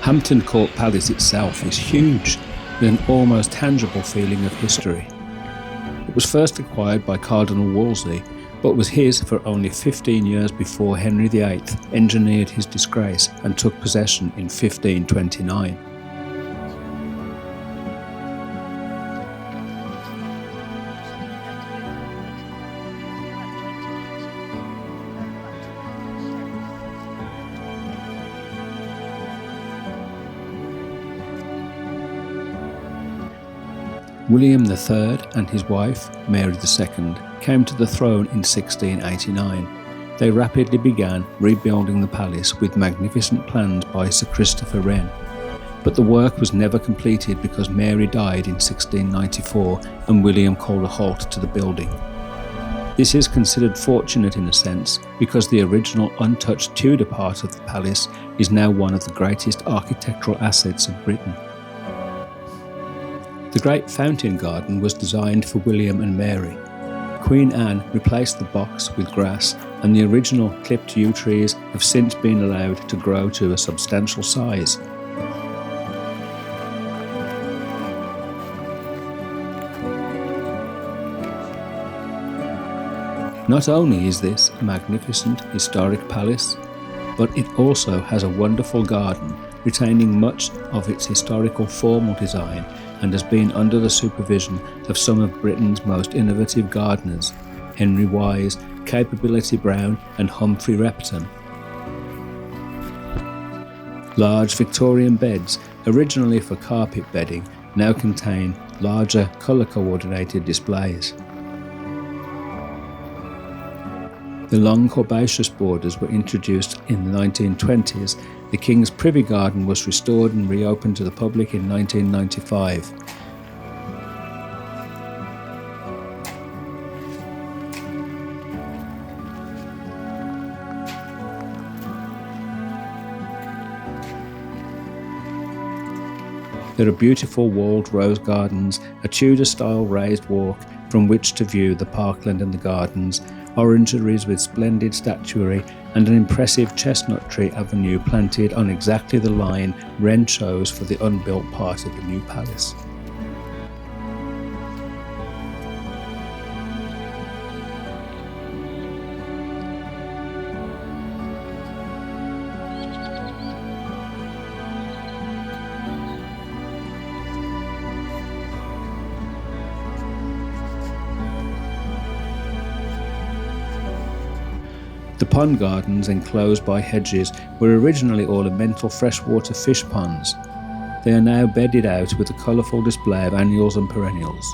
Hampton Court Palace itself is huge, with an almost tangible feeling of history. It was first acquired by Cardinal Wolsey, but was his for only 15 years before Henry VIII engineered his disgrace and took possession in 1529. William III and his wife, Mary II, came to the throne in 1689. They rapidly began rebuilding the palace with magnificent plans by Sir Christopher Wren. But the work was never completed because Mary died in 1694 and William called a halt to the building. This is considered fortunate in a sense because the original untouched Tudor part of the palace is now one of the greatest architectural assets of Britain. The Great Fountain Garden was designed for William and Mary. Queen Anne replaced the box with grass, and the original clipped yew trees have since been allowed to grow to a substantial size. Not only is this a magnificent historic palace, but it also has a wonderful garden retaining much of its historical formal design and has been under the supervision of some of Britain's most innovative gardeners, Henry Wise, Capability Brown and Humphrey Repton. Large Victorian beds, originally for carpet bedding, now contain larger colour-coordinated displays. The long herbaceous borders were introduced in the 1920s. The King's Privy Garden was restored and reopened to the public in 1995. There are beautiful walled rose gardens, a Tudor-style raised walk from which to view the parkland and the gardens, orangeries with splendid statuary, and an impressive chestnut tree avenue planted on exactly the line Wren chose for the unbuilt part of the new palace. The pond gardens enclosed by hedges were originally ornamental freshwater fish ponds. They are now bedded out with a colourful display of annuals and perennials.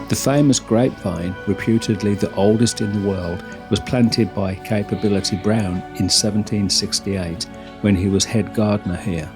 The famous grapevine, reputedly the oldest in the world, was planted by Capability Brown in 1768 when he was head gardener here.